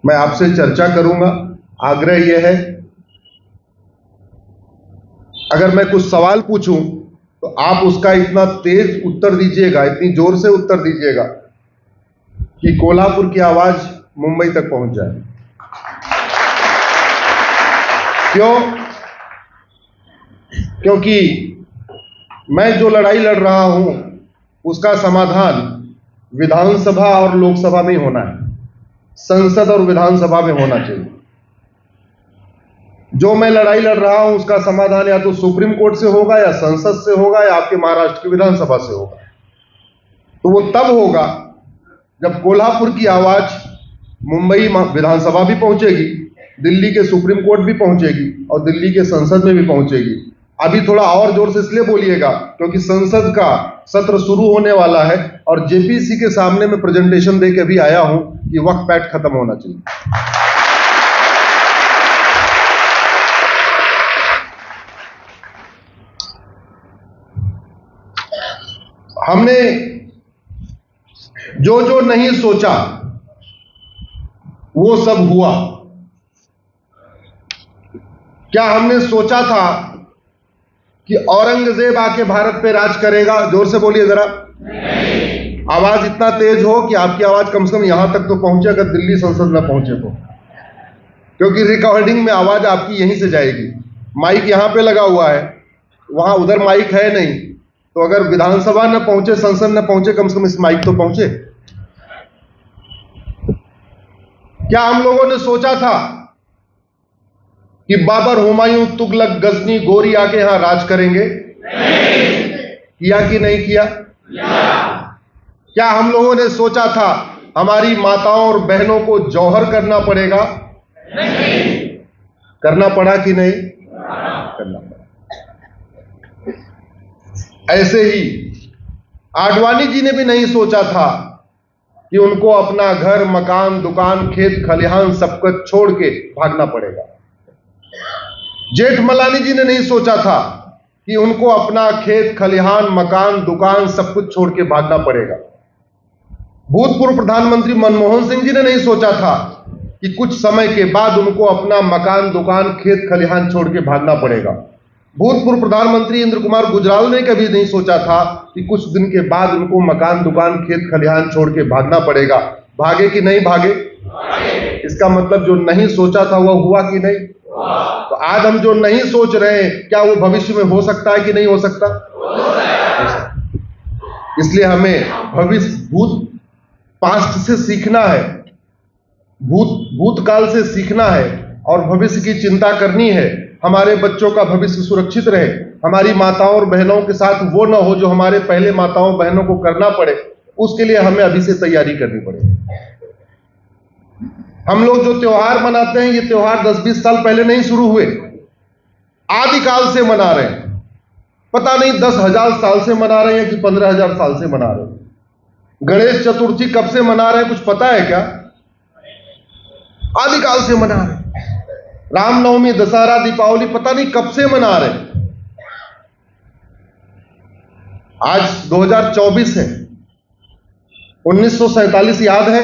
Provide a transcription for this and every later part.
मैं आपसे चर्चा करूंगा। आग्रह यह है, अगर मैं कुछ सवाल पूछूं तो आप उसका इतना तेज उत्तर दीजिएगा, इतनी जोर से उत्तर दीजिएगा कि कोल्हापुर की आवाज मुंबई तक पहुंच जाए। क्यों? क्योंकि मैं जो लड़ाई लड़ रहा हूं उसका समाधान विधानसभा और लोकसभा में होना है, संसद और विधानसभा में होना चाहिए। जो मैं लड़ाई लड़ रहा हूं उसका समाधान या तो सुप्रीम कोर्ट से होगा, या संसद से होगा, या आपके महाराष्ट्र की विधानसभा से होगा। तो वो तब होगा जब कोल्हापुर की आवाज मुंबई विधानसभा भी पहुंचेगी, दिल्ली के सुप्रीम कोर्ट भी पहुंचेगी और दिल्ली के संसद में भी पहुंचेगी। अभी थोड़ा और जोर से इसलिए बोलिएगा क्योंकि संसद का सत्र शुरू होने वाला है और जेपीसी के सामने मैं प्रेजेंटेशन दे के अभी आया हूं कि वक्त पैट खत्म होना चाहिए। हमने जो जो नहीं सोचा वो सब हुआ। क्या हमने सोचा था कि औरंगजेब आके भारत पे राज करेगा? जोर से बोलिए जरा। आवाज इतना तेज हो कि आपकी आवाज कम से कम यहां तक तो पहुंचे, अगर दिल्ली संसद में पहुंचे तो, क्योंकि रिकॉर्डिंग में आवाज आपकी यहीं से जाएगी। माइक यहां पे लगा हुआ है, वहां उधर माइक है नहीं, तो अगर विधानसभा न पहुंचे, संसद न पहुंचे, कम से कम इस माइक तो पहुंचे। क्या हम लोगों ने सोचा था कि बाबर, हुमायूं, तुगलक, गजनी, गोरी आके यहां राज करेंगे? नहीं। किया कि नहीं किया? क्या हम लोगों ने सोचा था हमारी माताओं और बहनों को जौहर करना पड़ेगा? नहीं। करना पड़ा कि नहीं? करना पड़ा। ऐसे ही आडवाणी जी ने भी नहीं सोचा था कि उनको अपना घर, मकान, दुकान, खेत खलिहान सब कुछ छोड़ के भागना पड़ेगा। जेठमलानी जी ने नहीं सोचा था कि उनको अपना खेत खलिहान, मकान, दुकान सब कुछ छोड़ के भागना पड़ेगा। भूतपूर्व प्रधानमंत्री मनमोहन सिंह जी ने नहीं सोचा था कि कुछ समय के बाद उनको अपना मकान, दुकान, खेत खलिहान छोड़ के भागना पड़ेगा। भूतपूर्व प्रधानमंत्री इंद्र कुमार गुजराल ने कभी नहीं सोचा था कि कुछ दिन के बाद उनको मकान, दुकान, खेत खलिहान छोड़ के भागना पड़ेगा। भागे कि नहीं भागे? इसका मतलब जो नहीं सोचा था वह हुआ कि नहीं? तो आज हम जो नहीं सोच रहे हैं, क्या वो भविष्य में हो सकता है कि नहीं हो सकता? इसलिए हमें पास्ट से सीखना है, भूतकाल से सीखना है और भविष्य की चिंता करनी है। हमारे बच्चों का भविष्य सुरक्षित रहे, हमारी माताओं और बहनों के साथ वो न हो जो हमारे पहले माताओं बहनों को करना पड़े। उसके लिए हमें अभी से तैयारी करनी पड़ेगी। हम लोग जो त्योहार मनाते हैं, ये त्योहार 10-20 साल पहले नहीं शुरू हुए, आदिकाल से मना रहे हैं। पता नहीं 10,000 साल से मना रहे हैं कि 15,000 साल से मना रहे हैं। गणेश चतुर्थी कब से मना रहे हैं, कुछ पता है क्या? आदिकाल से मना रहे हैं। रामनवमी, दशहरा, दीपावली पता नहीं कब से मना रहे हैं। आज 2024 है। 1947 याद है?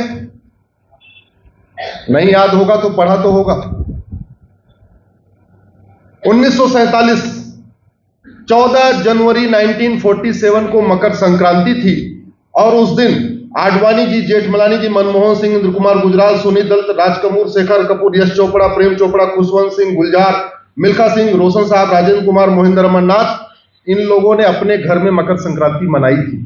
नहीं याद होगा तो पढ़ा तो होगा। 1947 14 जनवरी 1947 को मकर संक्रांति थी और उस दिन आडवाणी जी, जेठमलानी जी, मनमोहन सिंह, इंद्र कुमार गुजराल, सुनील दत्त, राज कपूर, शेखर कपूर, यश चोपड़ा, प्रेम चोपड़ा, खुशवंत सिंह गुलजार, मिल्खा सिंह, रोशन साहब, राजेंद्र कुमार, मोहिंदर अमरनाथ, इन लोगों ने अपने घर में मकर संक्रांति मनाई थी।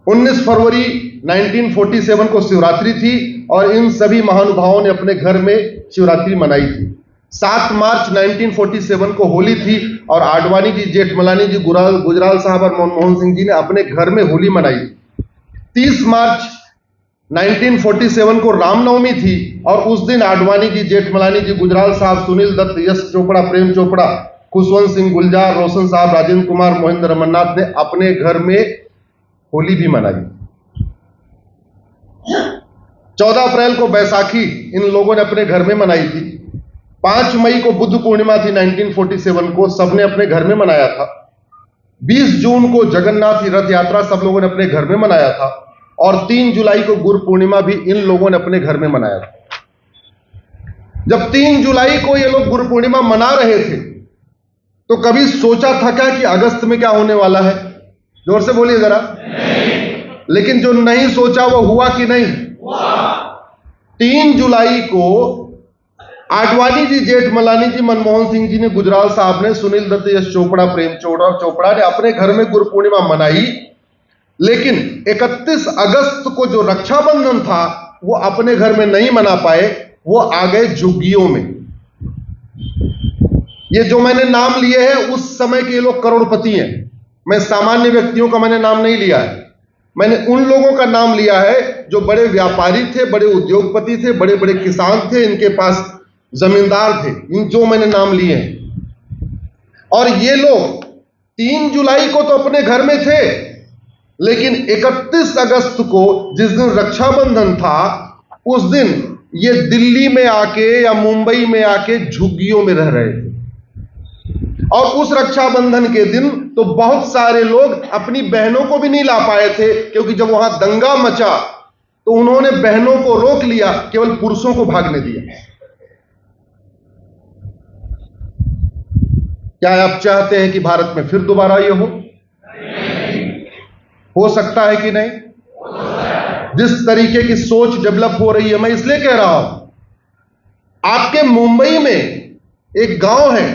19 फरवरी 1947 को शिवरात्रि थी और इन सभी महानुभावों ने अपने घर में शिवरात्रि मनाई थी। 7 मार्च 1947 को होली थी और आडवाणी जी, जेठमलानी जी, गुजराल साहब और मनमोहन सिंह जी ने अपने घर में होली मनाई। 30 मार्च 1947 को रामनवमी थी और उस दिन आडवाणी जी, जेठमलानी जी, गुजराल साहब, सुनील दत्त, यश चोपड़ा, प्रेम चोपड़ा, खुशवंत सिंह गुलजार, रोशन साहब, राजेंद्र कुमार, मोहिंदर अमरनाथ ने अपने घर में होली भी मनाई। 14 अप्रैल को बैसाखी इन लोगों ने अपने घर में मनाई थी। 5 मई को बुद्ध पूर्णिमा थी 1947 को, सबने अपने घर में मनाया था। 20 जून को जगन्नाथ रथ यात्रा सब लोगों ने अपने घर में मनाया था और 3 जुलाई को गुरु पूर्णिमा भी इन लोगों ने अपने घर में मनाया था। जब 3 जुलाई को ये लोग गुरु पूर्णिमा मना रहे थे तो कभी सोचा था क्या कि अगस्त में क्या होने वाला है? जोर से बोलिए जरा। लेकिन जो नहीं सोचा वो हुआ कि नहीं? 3 जुलाई को आडवाणी जी, जेठमलानी जी, मनमोहन सिंह जी ने, गुजराल साहब ने, सुनील दत्त, यश चोपड़ा, प्रेम चोपड़ा ने अपने घर में गुरु पूर्णिमा मनाई। लेकिन 31 अगस्त को जो रक्षाबंधन था वो अपने घर में नहीं मना पाए, वो आ गए झुग्गियों में। ये जो मैंने नाम लिए हैं उस समय के लोग करोड़पति हैं। मैं सामान्य व्यक्तियों का मैंने नाम नहीं लिया है, मैंने उन लोगों का नाम लिया है जो बड़े व्यापारी थे, बड़े उद्योगपति थे, बड़े बड़े किसान थे, इनके पास जमींदार थे, इन जो मैंने नाम लिए हैं। और ये लोग 3 जुलाई को तो अपने घर में थे, लेकिन 31 अगस्त को जिस दिन रक्षाबंधन था उस दिन ये दिल्ली में आके या मुंबई में आके झुग्गियों में रह रहे थे। और उस रक्षाबंधन के दिन तो बहुत सारे लोग अपनी बहनों को भी नहीं ला पाए थे, क्योंकि जब वहां दंगा मचा तो उन्होंने बहनों को रोक लिया, केवल पुरुषों को भागने दिया। क्या आप चाहते हैं कि भारत में फिर दोबारा ये हो सकता है कि नहीं? जिस तरीके की सोच डेवलप हो रही है, मैं इसलिए कह रहा हूं, आपके मुंबई में एक गांव है,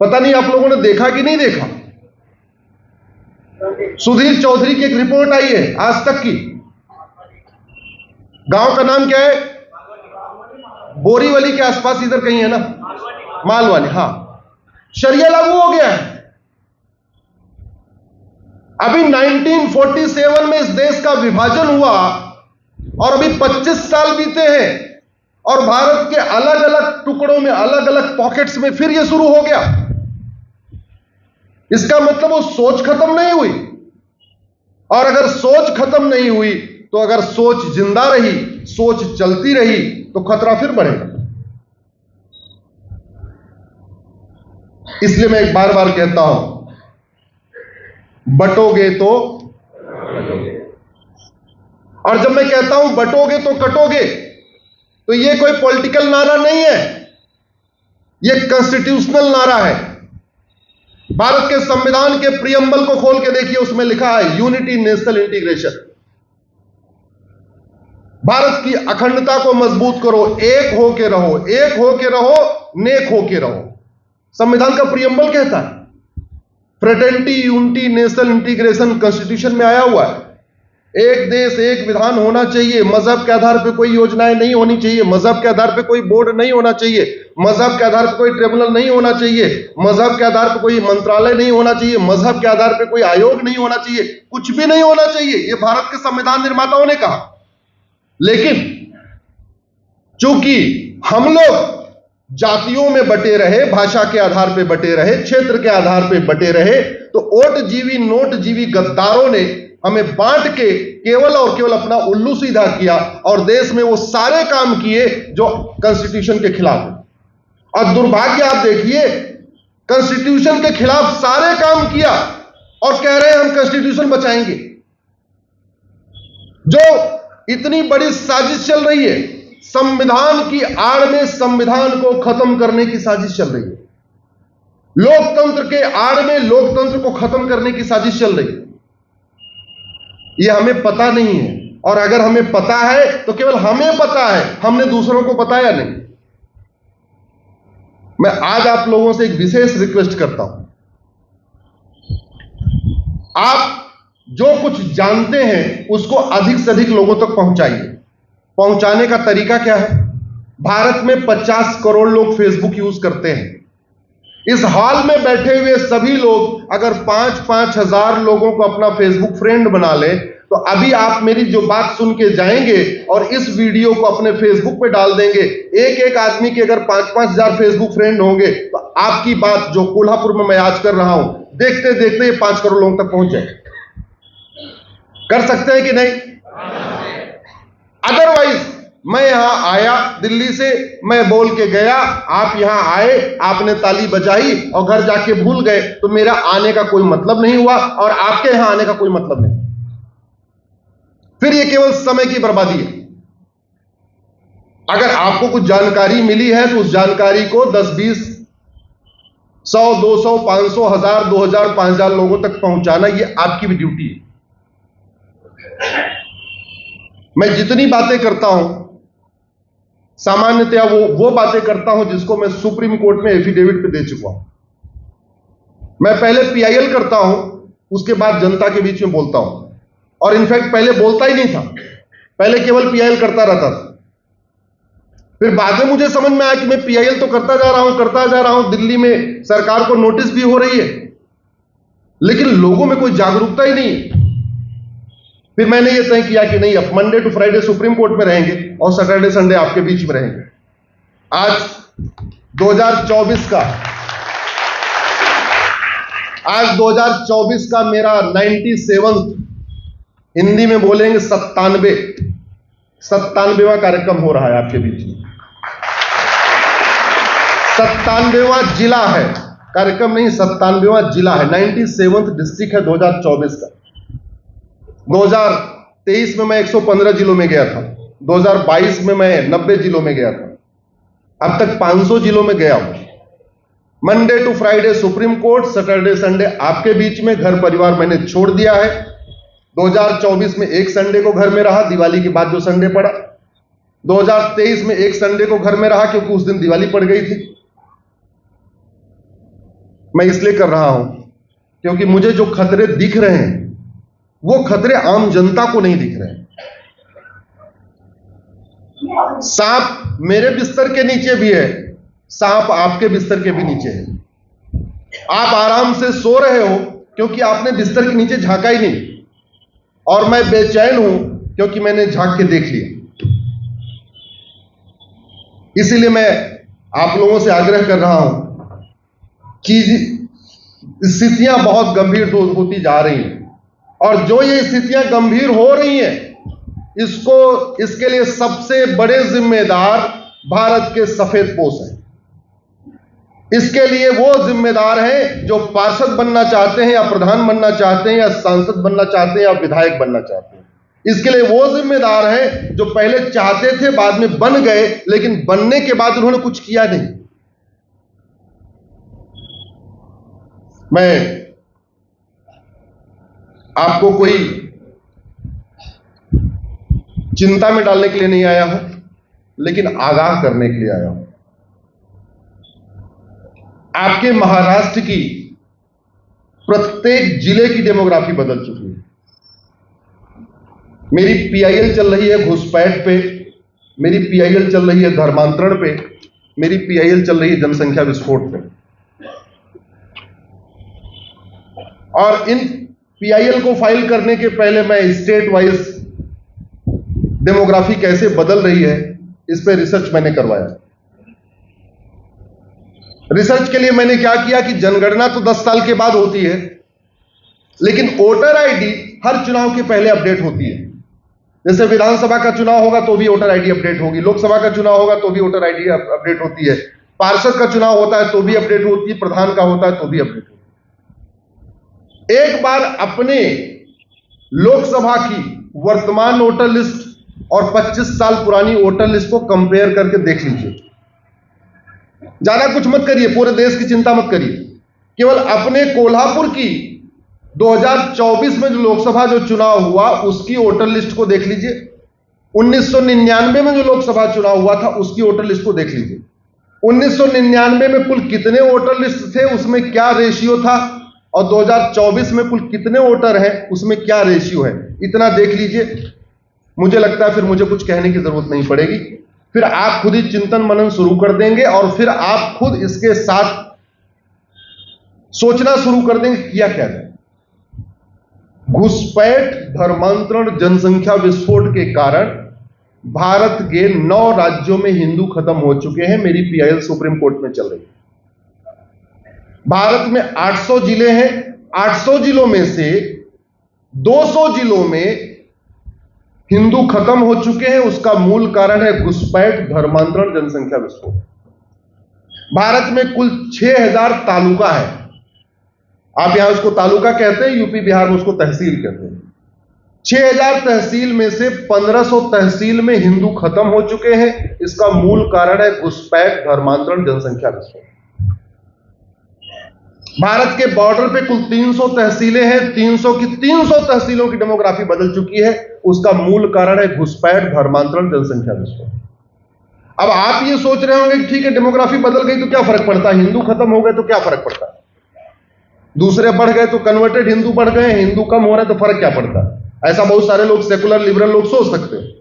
पता नहीं आप लोगों ने देखा कि नहीं देखा, सुधीर चौधरी की एक रिपोर्ट आई है आज तक की। गांव का नाम क्या है? बोरीवली के आसपास इधर कहीं है ना, मालवानी। हाँ, शरिया लागू हो गया है। अभी 1947 में इस देश का विभाजन हुआ और अभी 25 साल बीते हैं और भारत के अलग अलग टुकड़ों में, अलग अलग पॉकेट्स में फिर यह शुरू हो गया। इसका मतलब वो सोच खत्म नहीं हुई, और अगर सोच खत्म नहीं हुई तो अगर सोच जिंदा रही, सोच चलती रही तो खतरा फिर बढ़ेगा। इसलिए मैं एक बार बार कहता हूं, बटोगे तो कटोगे। और जब मैं कहता हूं बटोगे तो कटोगे, तो यह कोई पॉलिटिकल नारा नहीं है, यह कॉन्स्टिट्यूशनल नारा है। भारत के संविधान के प्रियम्बल को खोल के देखिए, उसमें लिखा है यूनिटी, नेशनल इंटीग्रेशन। भारत की अखंडता को मजबूत करो, एक होके रहो, एक होके रहो, नेक होके रहो। संविधान का प्रियम्बल कहता है। Fraternity, unity, national integration constitution में आया हुआ है। एक देश एक विधान होना चाहिए, मजहब के आधार पर कोई योजनाएं नहीं होनी चाहिए, मजहब के आधार पर कोई बोर्ड नहीं होना चाहिए, मजहब के आधार पर कोई ट्रिब्यूनल नहीं होना चाहिए, मजहब के आधार पर कोई मंत्रालय नहीं होना चाहिए, मजहब के आधार पर कोई आयोग नहीं होना चाहिए, कुछ भी नहीं होना चाहिए। यह भारत के संविधान निर्माताओं ने कहा। लेकिन चूंकि हम लोग जातियों में बटे रहे, भाषा के आधार पर बटे रहे, क्षेत्र के आधार पर बटे रहे, तो ओट जीवी नोट जीवी गद्दारों ने हमें बांट के केवल और केवल अपना उल्लू सीधा किया और देश में वो सारे काम किए जो कॉन्स्टिट्यूशन के खिलाफ है। और दुर्भाग्य आप देखिए, कॉन्स्टिट्यूशन के खिलाफ सारे काम किया और कह रहे हैं हम कॉन्स्टिट्यूशन बचाएंगे। जो इतनी बड़ी साजिश चल रही है, संविधान की आड़ में संविधान को खत्म करने की साजिश चल रही है, लोकतंत्र के आड़ में लोकतंत्र को खत्म करने की साजिश चल रही है। यह हमें पता नहीं है, और अगर हमें पता है तो केवल हमें पता है, हमने दूसरों को बताया नहीं। मैं आज आप लोगों से एक विशेष रिक्वेस्ट करता हूं, आप जो कुछ जानते हैं उसको अधिक से अधिक लोगों तक पहुंचाइए। पहुंचाने का तरीका क्या है? भारत में 50 करोड़ लोग फेसबुक यूज करते हैं। इस हॉल में बैठे हुए सभी लोग अगर 5-5 हजार लोगों को अपना फेसबुक फ्रेंड बना ले, तो अभी आप मेरी जो बात सुन के जाएंगे और इस वीडियो को अपने फेसबुक पे डाल देंगे, एक एक आदमी के अगर 5-5 हजार फेसबुक फ्रेंड होंगे, तो आपकी बात जो कोल्हापुर में मैं आज कर रहा हूं, देखते देखते ये 5 करोड़ लोगों तक पहुंच जाए। कर सकते हैं कि नहीं? अदरवाइज मैं यहां आया दिल्ली से, मैं बोल के गया, आप यहां आए, आपने ताली बजाई और घर जाके भूल गए, तो मेरा आने का कोई मतलब नहीं हुआ और आपके यहां आने का कोई मतलब नहीं। फिर यह केवल समय की बर्बादी है। अगर आपको कुछ जानकारी मिली है तो उस जानकारी को 10, 20, 100, 200, 500, 1000, 2000, 5000 लोगों तक पहुंचाना, ये आपकी भी ड्यूटी है। मैं जितनी बातें करता हूं सामान्यतया वो बातें करता हूं जिसको मैं सुप्रीम कोर्ट में एफिडेविट पे दे चुका हूं। मैं पहले पीआईएल करता हूं, उसके बाद जनता के बीच में बोलता हूं, और इनफैक्ट पहले बोलता ही नहीं था, पहले केवल पीआईएल करता रहता था। फिर बाद में मुझे समझ में आया कि मैं पीआईएल तो करता जा रहा हूं, दिल्ली में सरकार को नोटिस भी हो रही है, लेकिन लोगों में कोई जागरूकता ही नहीं। फिर मैंने यह तय किया कि नहीं, अब Monday to Friday Supreme Court में रहेंगे और सैटरडे संडे आपके बीच में रहेंगे। आज 2024 का मेरा 97, हिंदी में बोलेंगे 97वां कार्यक्रम हो रहा है आपके बीच में। 97वां जिला है, कार्यक्रम नहीं, 97वां जिला है, 97th डिस्ट्रिक्ट है 2024 का। 2023 में मैं 115 जिलों में गया था, 2022 में मैं 90 जिलों में गया था, अब तक 500 जिलों में गया हूं। Monday to Friday Supreme Court, Saturday Sunday आपके बीच में। घर परिवार मैंने छोड़ दिया है। 2024 में एक संडे को घर में रहा, दिवाली के बाद जो संडे पड़ा। 2023 में एक संडे को घर में रहा क्योंकि उस दिन दिवाली पड़ गई थी। मैं इसलिए कर रहा हूं क्योंकि मुझे जो खतरे दिख रहे हैं वो खतरे आम जनता को नहीं दिख रहे हैं। सांप मेरे बिस्तर के नीचे भी है, सांप आपके बिस्तर के भी नीचे है। आप आराम से सो रहे हो क्योंकि आपने बिस्तर के नीचे झांका ही नहीं, और मैं बेचैन हूं क्योंकि मैंने झांक के देख लिया। इसीलिए मैं आप लोगों से आग्रह कर रहा हूं कि स्थितियां बहुत गंभीर होती जा रही हैं, और जो ये स्थितियां गंभीर हो रही हैं इसके लिए सबसे बड़े जिम्मेदार भारत के सफेदपोश हैं। इसके लिए वो जिम्मेदार हैं जो पार्षद बनना चाहते हैं, या प्रधान बनना चाहते हैं, या सांसद बनना चाहते हैं, या विधायक बनना चाहते हैं। इसके लिए वो जिम्मेदार हैं जो पहले चाहते थे, बाद में बन गए, लेकिन बनने के बाद उन्होंने कुछ किया नहीं। मैं आपको कोई चिंता में डालने के लिए नहीं आया हूं, लेकिन आगाह करने के लिए आया हूं। आपके महाराष्ट्र की प्रत्येक जिले की डेमोग्राफी बदल चुकी है। मेरी पीआईएल चल रही है घुसपैठ पे, मेरी पीआईएल चल रही है धर्मांतरण पे, मेरी पीआईएल चल रही है जनसंख्या विस्फोट पे। और इन पीआईएल को फाइल करने के पहले मैं स्टेट वाइज डेमोग्राफी कैसे बदल रही है इस पे रिसर्च मैंने करवाया। रिसर्च के लिए मैंने क्या किया कि जनगणना तो 10 साल के बाद होती है, लेकिन वोटर आईडी हर चुनाव के पहले अपडेट होती है। जैसे विधानसभा का चुनाव होगा तो भी वोटर आईडी अपडेट होगी, लोकसभा का चुनाव होगा तो भी वोटर आईडी अपडेट होती है, पार्षद का चुनाव होता है तो भी अपडेट होती है, प्रधान का होता है तो भी अपडेट होती है। एक बार अपने लोकसभा की वर्तमान वोटर लिस्ट और 25 साल पुरानी वोटर लिस्ट को कंपेयर करके देख लीजिए। ज्यादा कुछ मत करिए, पूरे देश की चिंता मत करिए, केवल अपने कोल्हापुर की 2024 में जो लोकसभा जो चुनाव हुआ उसकी वोटर लिस्ट को देख लीजिए। 1999 में जो लोकसभा चुनाव हुआ था उसकी वोटर लिस्ट को देख लीजिए। 1999 में कुल कितने वोटर लिस्ट थे, उसमें क्या रेशियो था, और 2024 में कुल कितने वोटर हैं उसमें क्या रेशियो है, इतना देख लीजिए। मुझे लगता है फिर मुझे कुछ कहने की जरूरत नहीं पड़ेगी। फिर आप खुद ही चिंतन मनन शुरू कर देंगे, और फिर आप खुद इसके साथ सोचना शुरू कर देंगे किया क्या जाए। घुसपैठ, धर्मांतरण, जनसंख्या विस्फोट के कारण भारत के 9 राज्यों में हिंदू खत्म हो चुके हैं। मेरी पीआईएल सुप्रीम कोर्ट में चल रही है। भारत में 800 जिले हैं, 800 जिलों में से 200 जिलों में हिंदू खत्म हो चुके हैं। उसका मूल कारण है घुसपैठ, धर्मांतरण, जनसंख्या विस्फोट। भारत में कुल 6000 तालुका है। आप यहां उसको तालुका कहते हैं, यूपी बिहार में उसको तहसील कहते हैं। 6000 तहसील में से 1500 तहसील में हिंदू खत्म हो चुके हैं। इसका मूल कारण है घुसपैठ, धर्मांतरण, जनसंख्या विस्फोट। भारत के बॉर्डर पे कुल 300 तहसीलें हैं, 300 की 300 तहसीलों की डेमोग्राफी बदल चुकी है। उसका मूल कारण है घुसपैठ, धर्मांतरण, जनसंख्या विस्फोट। अब आप ये सोच रहे होंगे कि ठीक है, डेमोग्राफी बदल गई तो क्या फर्क पड़ता है, हिंदू खत्म हो गए तो क्या फर्क पड़ता है, दूसरे बढ़ गए तो कन्वर्टेड हिंदू बढ़ गए, हिंदू कम हो रहे तो फर्क क्या पड़ता है। ऐसा बहुत सारे लोग, सेकुलर लिबरल लोग सोच सकते हैं।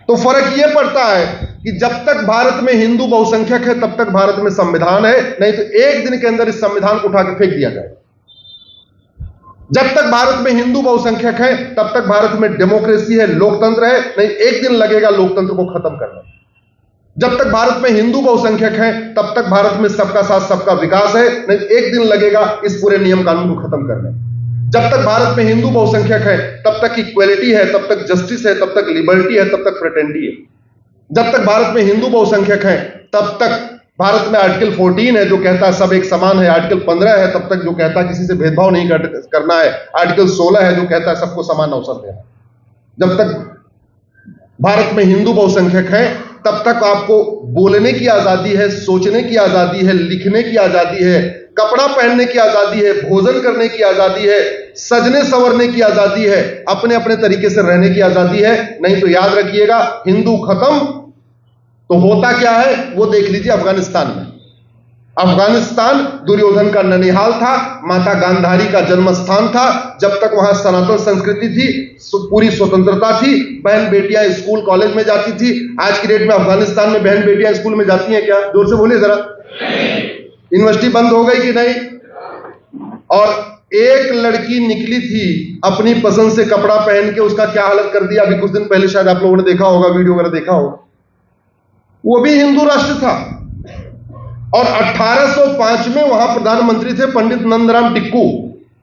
तो फर्क यह पड़ता है कि जब तक भारत में हिंदू बहुसंख्यक है तब तक भारत में संविधान है, नहीं तो एक दिन के अंदर इस संविधान को उठा के फेंक दिया जाए। जब तक भारत में हिंदू बहुसंख्यक है तब तक भारत में डेमोक्रेसी है, लोकतंत्र है, नहीं एक दिन लगेगा लोकतंत्र को खत्म करना। जब तक भारत में हिंदू बहुसंख्यक है तब तक भारत में सबका साथ सबका विकास है, नहीं एक दिन लगेगा इस पूरे नियम कानून को खत्म करने। जब तक भारत में हिंदू बहुसंख्यक है तब तक इक्वेलिटी है, तब तक जस्टिस है, तब तक लिबर्टी है, तब तक फ्रेटर्निटी है। जब तक भारत में हिंदू बहुसंख्यक है तब तक भारत में आर्टिकल 14 है जो कहता है सब एक समान है, आर्टिकल 15 है तब तक जो कहता है किसी से भेदभाव नहीं करना है, आर्टिकल 16 है जो कहता है सबको समान अवसर देना। जब तक भारत में हिंदू बहुसंख्यक है तब तक आपको बोलने की आजादी है, सोचने की आजादी है, लिखने की आजादी है, कपड़ा पहनने की आजादी है, भोजन करने की आजादी है, सजने संवरने की आजादी है, अपने अपने तरीके से रहने की आजादी है। नहीं तो याद रखिएगा, हिंदू खत्म तो होता क्या है वो देख लीजिए अफगानिस्तान में। अफगानिस्तान दुर्योधन का ननिहाल था, माता गांधारी का जन्म स्थान था। जब तक वहां सनातन संस्कृति थी, पूरी स्वतंत्रता थी, बहन बेटियां स्कूल कॉलेज में जाती थी। आज की डेट में अफगानिस्तान में बहन बेटियां स्कूल में जाती हैं क्या? जोर से बोलिए जरा। यूनिवर्सिटी बंद हो गई कि नहीं? और एक लड़की निकली थी अपनी पसंद से कपड़ा पहन के, उसका क्या हालत कर दिया। अभी कुछ दिन पहले शायद आप लोगों ने देखा होगा, वीडियो वगैरह देखा होगा। वो भी हिंदू राष्ट्र था और 1805 में वहां प्रधानमंत्री थे पंडित नंदराम टिक्कू,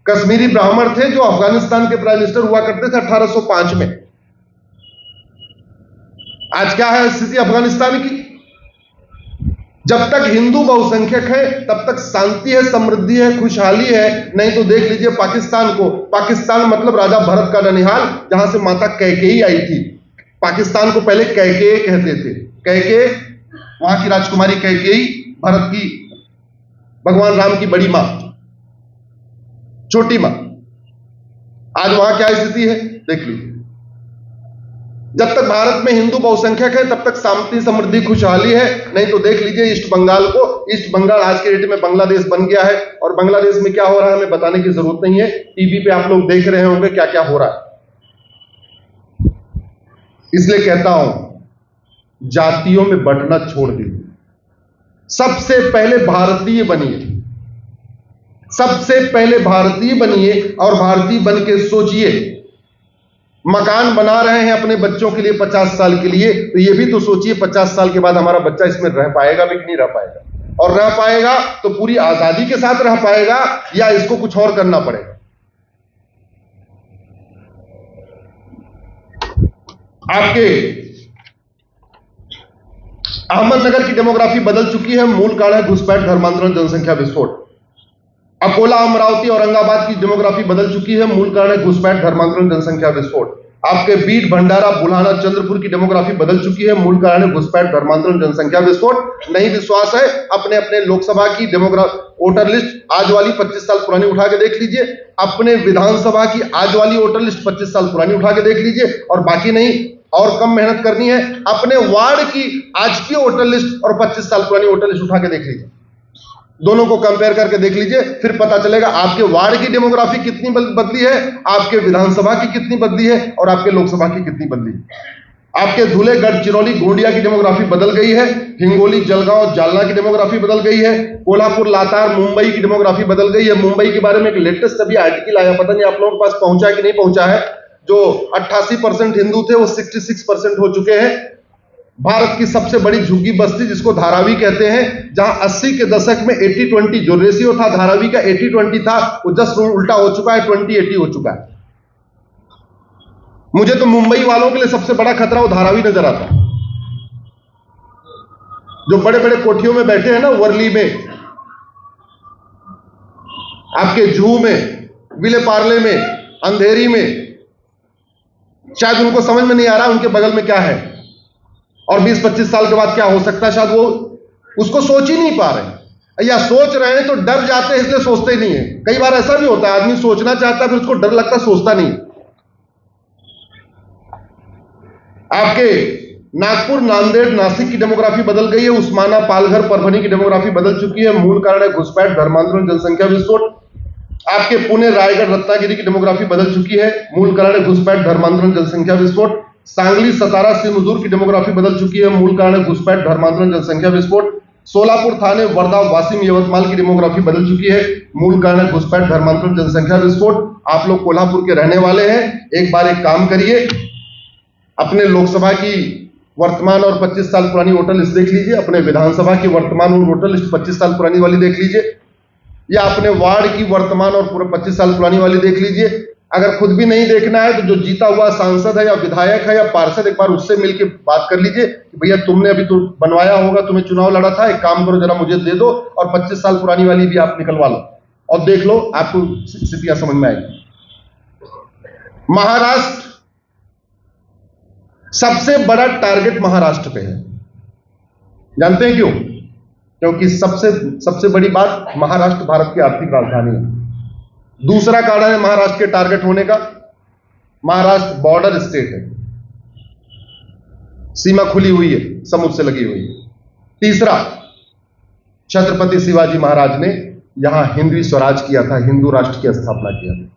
कश्मीरी ब्राह्मण थे जो अफगानिस्तान के प्राइम मिनिस्टर हुआ करते थे 1805 में। आज क्या है स्थिति अफगानिस्तान की? जब तक हिंदू बहुसंख्यक है तब तक शांति है, समृद्धि है, खुशहाली है। नहीं तो देख लीजिए पाकिस्तान को। पाकिस्तान मतलब राजा भरत का ननिहाल, जहां से माता कैकेयी आई थी। पाकिस्तान को पहले कैकेय कहते थे। कैकेय वहां की राजकुमारी कैकेयी, भारत की भगवान राम की बड़ी मां, छोटी मां। आज वहां क्या स्थिति है देख लीजिए। जब तक भारत में हिंदू बहुसंख्यक है तब तक शांति, समृद्धि, खुशहाली है। नहीं तो देख लीजिए ईस्ट बंगाल को। ईस्ट बंगाल आज के डेट में बांग्लादेश बन गया है और बांग्लादेश में क्या हो रहा है हमें बताने की जरूरत नहीं है। टीवी पे आप लोग देख रहे होंगे क्या क्या हो रहा है। इसलिए कहता हूं जातियों में बंटना छोड़ दीजिए। सबसे पहले भारतीय बनिए, सबसे पहले भारतीय बनिए और भारतीय बन के सोचिए। मकान बना रहे हैं अपने बच्चों के लिए 50 साल के लिए, तो ये भी तो सोचिए 50 साल के बाद हमारा बच्चा इसमें रह पाएगा भी कि नहीं रह पाएगा, और रह पाएगा तो पूरी आजादी के साथ रह पाएगा या इसको कुछ और करना पड़ेगा। आपके अहमदनगर की डेमोग्राफी बदल चुकी है। मूल कारण है घुसपैठ, धर्मांतरण, जनसंख्या विस्फोट। अकोला, अमरावती, औरंगाबाद की डेमोग्राफी बदल चुकी है। मूल कारण है घुसपैठ, धर्मांतरण, जनसंख्या विस्फोट। आपके बीट, भंडारा, बुल्हाना, चंद्रपुर की डेमोग्राफी बदल चुकी है। मूल कारण है घुसपैठ, धर्मांतरण, जनसंख्या विस्फोट। नहीं विश्वास है अपने अपने लोकसभा की वोटर लिस्ट आज वाली 25 साल पुरानी उठा के देख लीजिए, अपने विधानसभा की आज वाली वोटर लिस्ट 25 साल पुरानी उठा के देख लीजिए, और बाकी नहीं और कम मेहनत करनी है, अपने वार्ड की आज की वोटर लिस्ट और 25 साल पुरानी वोटर लिस्ट उठा के देख लीजिए। दोनों को कंपेयर करके देख लीजिए, फिर पता चलेगा आपके वार्ड की डेमोग्राफी कितनी बदली है, आपके विधानसभा की कितनी बदली है और आपके लोकसभा की कितनी बदली है। आपके धुले, गढ़चिरौली, गोंडिया की डेमोग्राफी बदल गई है। हिंगोली, जलगांव, जालना की डेमोग्राफी बदल गई है। कोल्हापुर, लातार, मुंबई की डेमोग्राफी बदल गई है। मुंबई के बारे में एक लेटेस्ट अभी आर्टिकल आया, पता नहीं आप लोगों के पास पहुंचा कि नहीं पहुंचा है। जो 88% हिंदू थे वो 66% हो चुके हैं। भारत की सबसे बड़ी झुग्गी बस्ती जिसको धारावी कहते हैं, जहां 80 के दशक में 80-20 जो रेशियो था धारावी का 80-20 था, वो जस्ट उल्टा हो चुका है, 20-80 हो चुका है। मुझे तो मुंबई वालों के लिए सबसे बड़ा खतरा वो धारावी नजर आता है। जो बड़े बड़े कोठियों में बैठे हैं ना, वर्ली में, आपके जूहू में, विले पार्ले में, अंधेरी में, शायद उनको समझ में नहीं आ रहा उनके बगल में क्या है और 20-25 साल के बाद क्या हो सकता है, शायद वो उसको सोच ही नहीं पा रहे, या सोच रहे हैं तो डर जाते हैं इसलिए सोचते नहीं है। कई बार ऐसा भी होता है, आदमी सोचना चाहता है फिर उसको डर लगता है, सोचता नहीं। आपके नागपुर, नांदेड़, नासिक की डेमोग्राफी बदल गई है। उस्माना, पालघर, परभनी की डेमोग्राफी बदल चुकी है। मूल कारण है घुसपैठ, धर्मांतरण, जनसंख्या विस्फोट। आपके पुणे, रायगढ़, रत्नागिरी की डेमोग्राफी बदल चुकी है। मूल कारण है घुसपैठ, धर्मांतरण, जनसंख्या विस्फोट। सांगली, सतारा, सिमुजूर की डेमोग्राफी बदल चुकी है। मूल कारण है घुसपैठ, धर्मांतरण, जनसंख्या विस्फोट। सोलापुर, थाने, वर्धा, वाशिम, यवतमाल की डेमोग्राफी बदल चुकी है। मूल कारण है घुसपैठ, धर्मांतरण, जनसंख्या विस्फोट। आप लोग कोल्हापुर के रहने वाले हैं, एक बार एक काम करिए, अपने लोकसभा की वर्तमान और 25 साल पुरानी वोटर लिस्ट देख लीजिए, अपने विधानसभा की वर्तमान और वोटर लिस्ट 25 साल पुरानी वाली देख लीजिए, या अपने वार्ड की वर्तमान और पूरे 25 साल पुरानी वाली देख लीजिए। अगर खुद भी नहीं देखना है तो जो जीता हुआ सांसद है या विधायक है या पार्षद, एक बार उससे मिलकर बात कर लीजिए कि भैया तुमने अभी तो बनवाया होगा, तुम्हें चुनाव लड़ा था, एक काम करो जरा मुझे दे दो और 25 साल पुरानी वाली भी आप निकलवा लो और देख लो, आपको स्थितियां समझ में आएगी। महाराष्ट्र, सबसे बड़ा टारगेट महाराष्ट्र पे है। जानते हैं क्यों? क्योंकि सबसे बड़ी बात, महाराष्ट्र भारत की आर्थिक राजधानी है। दूसरा कारण है महाराष्ट्र के टारगेट होने का, महाराष्ट्र बॉर्डर स्टेट है, सीमा खुली हुई है, समुद्र से लगी हुई है। तीसरा, छत्रपति शिवाजी महाराज ने यहां हिंदवी स्वराज किया था, हिंदू राष्ट्र की स्थापना किया था।